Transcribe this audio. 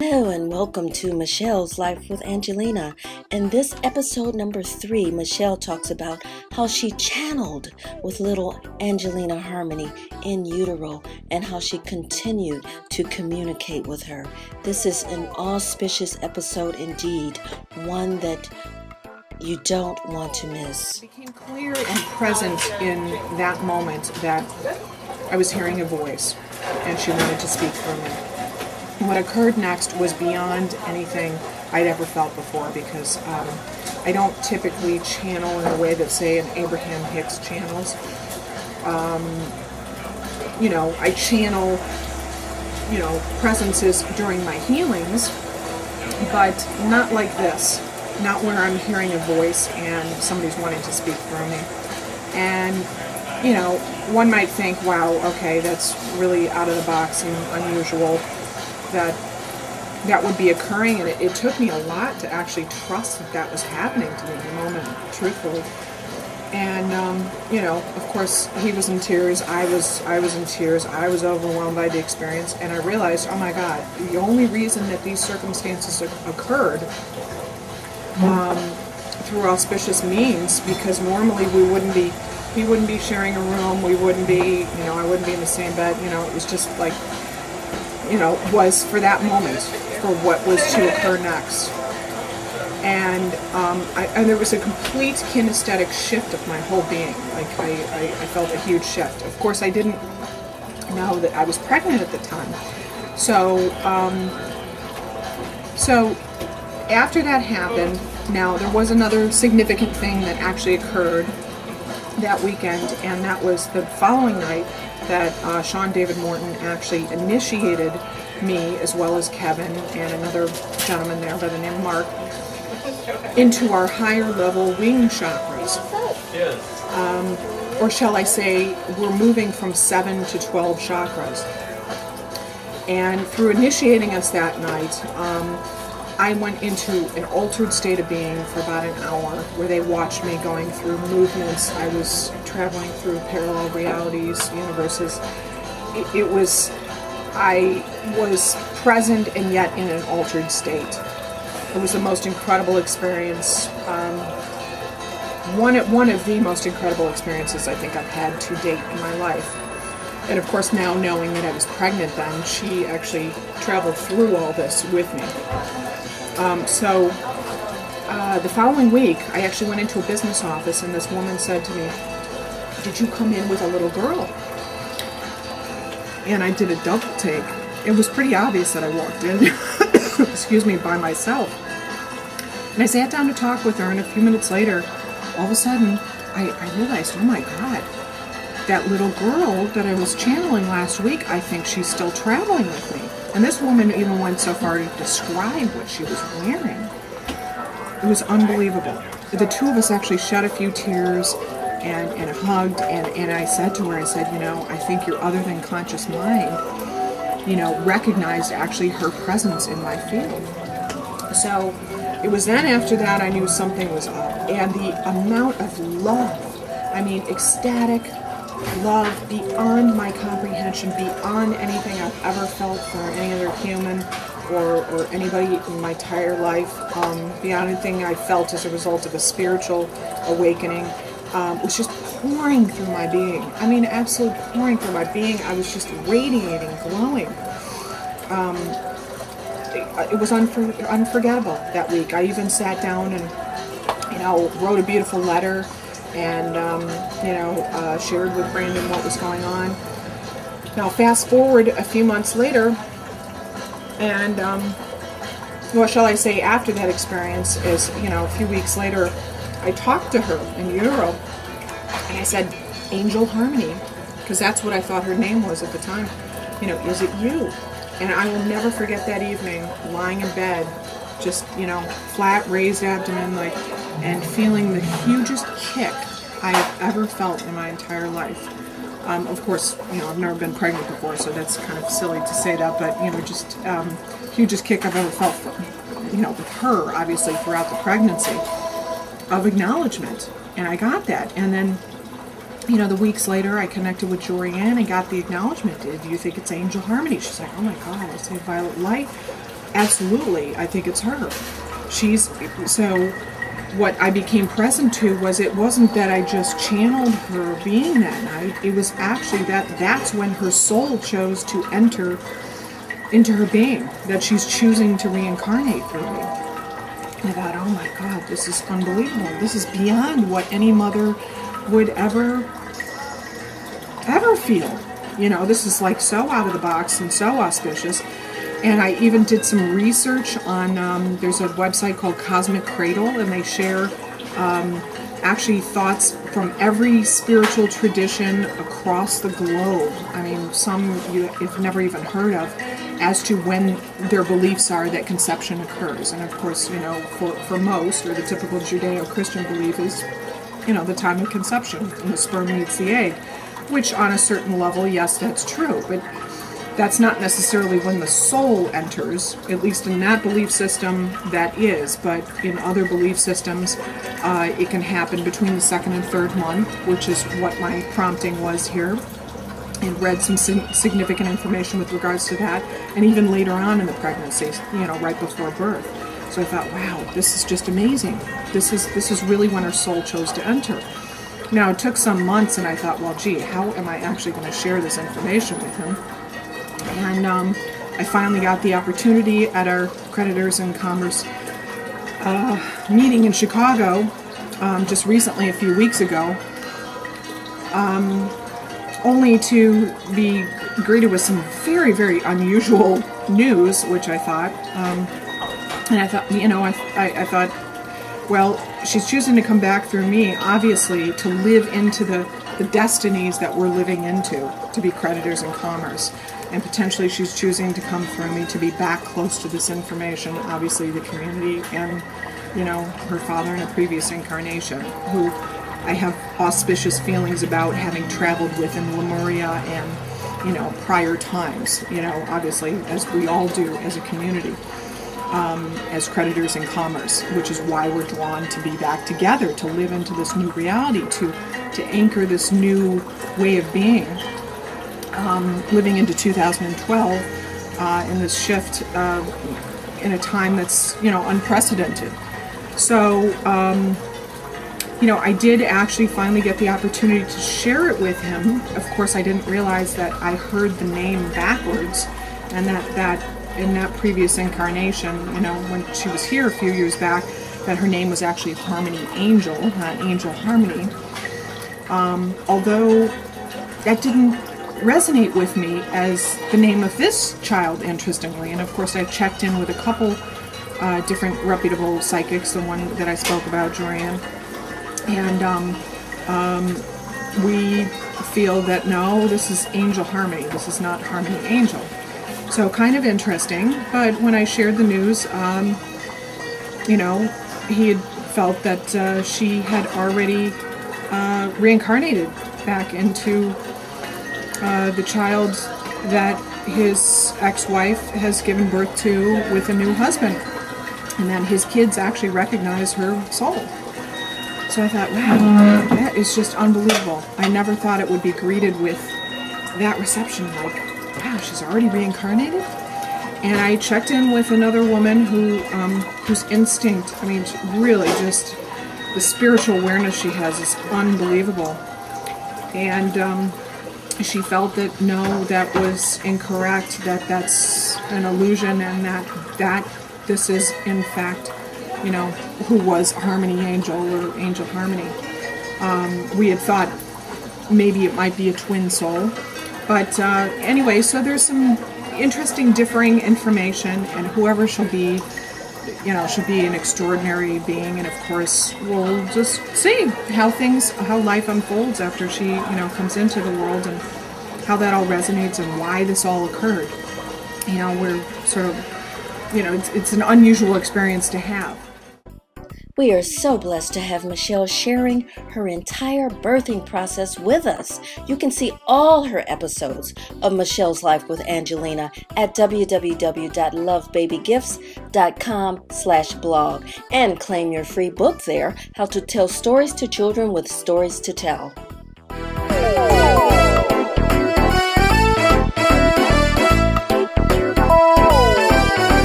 Hello and welcome to Michelle's Life with Angelina. In this episode number 3, Michelle talks about how she channeled with little Angelina Harmony in utero and how she continued to communicate with her. This is an auspicious episode indeed, one that you don't want to miss. It became clear and present in that moment that I was hearing a voice and she wanted to speak for me. What occurred next was beyond anything I'd ever felt before because I don't typically channel in a way that, say, an Abraham Hicks channels. I channel, presences during my healings, but not like this. Not where I'm hearing a voice and somebody's wanting to speak for me. And, one might think, wow, okay, that's really out of the box and unusual that would be occurring, and it took me a lot to actually trust that was happening to me in the moment, truthfully. And of course, he was in tears. I was in tears. I was overwhelmed by the experience, and I realized, oh my God, the only reason that these circumstances occurred through auspicious means, because normally we wouldn't be sharing a room. We wouldn't be, I wouldn't be in the same bed. It was just like. Was for that moment, for what was to occur next. And there was a complete kinesthetic shift of my whole being. Like, I felt a huge shift. Of course, I didn't know that I was pregnant at the time. So after that happened, now there was another significant thing that actually occurred that weekend, and that was the following night that Sean David Morton actually initiated me, as well as Kevin and another gentleman there by the name of Mark, into our higher level wing chakras. Or shall I say, we're moving from 7 to 12 chakras. And through initiating us that night, I went into an altered state of being for about an hour, where they watched me going through movements. I was traveling through parallel realities, universes. I was present and yet in an altered state. It was the most incredible experience. One of the most incredible experiences I think I've had to date in my life. And of course, now knowing that I was pregnant then, she actually traveled through all this with me. The following week, I actually went into a business office, and this woman said to me, "Did you come in with a little girl?" And I did a double take. It was pretty obvious that I walked in, by myself. And I sat down to talk with her, and a few minutes later, all of a sudden, I realized, oh my God, that little girl that I was channeling last week, I think she's still traveling with me. And this woman even went so far to describe what she was wearing. It was unbelievable. The two of us actually shed a few tears and hugged, and I said to her, I think your other than conscious mind, recognized actually her presence in my field. So it was then after that I knew something was up. And the amount of love, ecstatic love beyond my comprehension, beyond anything I've ever felt for any other human or anybody in my entire life, beyond anything I felt as a result of a spiritual awakening, was just pouring through my being. Absolutely pouring through my being. I was just radiating, glowing. It was unforgettable that week. I even sat down and, wrote a beautiful letter and, shared with Brandon what was going on. Now, fast forward a few months later, and, what shall I say, after that experience is, a few weeks later, I talked to her in utero, and I said, Angel Harmony, because that's what I thought her name was at the time. Is it you? And I will never forget that evening, lying in bed, just, flat, raised abdomen, and feeling the hugest kick I have ever felt in my entire life. Of course, I've never been pregnant before, so that's kind of silly to say that, but, just hugest kick I've ever felt, with her, obviously, throughout the pregnancy, of acknowledgement. And I got that. And then, the weeks later, I connected with Jorianne and got the acknowledgement. Do you think it's Angel Harmony? She's like, oh my God. I say, Violet Light. Absolutely, I think it's her. So what I became present to was, it wasn't that I just channeled her being that night. It was actually that's when her soul chose to enter into her being, that she's choosing to reincarnate through me. And I thought, oh my God, this is unbelievable. This is beyond what any mother would ever feel. This is like so out of the box and so auspicious. And I even did some research on, there's a website called Cosmic Cradle, and they share actually thoughts from every spiritual tradition across the globe. I mean, some you've never even heard of, as to when their beliefs are that conception occurs. And of course, for most, or the typical Judeo-Christian belief is, the time of conception, when the sperm meets the egg, which on a certain level, yes, that's true. But that's not necessarily when the soul enters, at least in that belief system that is, but in other belief systems, it can happen between the second and third month, which is what my prompting was here, and read some significant information with regards to that, and even later on in the pregnancy, right before birth. So I thought, wow, this is just amazing. This is really when her soul chose to enter. Now, it took some months, and I thought, well, gee, how am I actually going to share this information with him? And I finally got the opportunity at our Creditors in Commerce meeting in Chicago just recently, a few weeks ago, only to be greeted with some very, very unusual news, which I thought, and I thought, I thought, well, she's choosing to come back through me, obviously, to live into the destinies that we're living into, to be Creditors in Commerce. And potentially she's choosing to come through me to be back close to this information, obviously the community and, her father in a previous incarnation, who I have auspicious feelings about having traveled with in Lemuria and, prior times, obviously, as we all do as a community, as Creditors in Commerce, which is why we're drawn to be back together, to live into this new reality, to anchor this new way of being. Living into 2012 in this shift in a time that's, unprecedented. So, I did actually finally get the opportunity to share it with him. Of course, I didn't realize that I heard the name backwards, and that in that previous incarnation, when she was here a few years back, that her name was actually Harmony Angel, not Angel Harmony. Although that didn't resonate with me as the name of this child, interestingly. And of course, I checked in with a couple different reputable psychics, the one that I spoke about, Jorian, and we feel that no, this is Angel Harmony, this is not Harmony Angel. So kind of interesting. But when I shared the news, he had felt that she had already reincarnated back into the child that his ex-wife has given birth to with a new husband, and that his kids actually recognize her soul. So I thought, wow, that is just unbelievable. I never thought it would be greeted with that reception, like, wow, she's already reincarnated? And I checked in with another woman whose instinct, really just the spiritual awareness she has is unbelievable. And she felt that no, that was incorrect, that's an illusion, and that this is in fact, who was Harmony Angel or Angel Harmony. We had thought maybe it might be a twin soul, but anyway, so there's some interesting differing information, and whoever she'll be, she'll be an extraordinary being, and of course we'll just see how life unfolds after she, comes into the world, and how that all resonates and why this all occurred. We're sort of, it's an unusual experience to have. We are so blessed to have Michelle sharing her entire birthing process with us. You can see all her episodes of Michelle's Life with Angelina at www.lovebabygifts.com/blog and claim your free book there, How to Tell Stories to Children with Stories to Tell.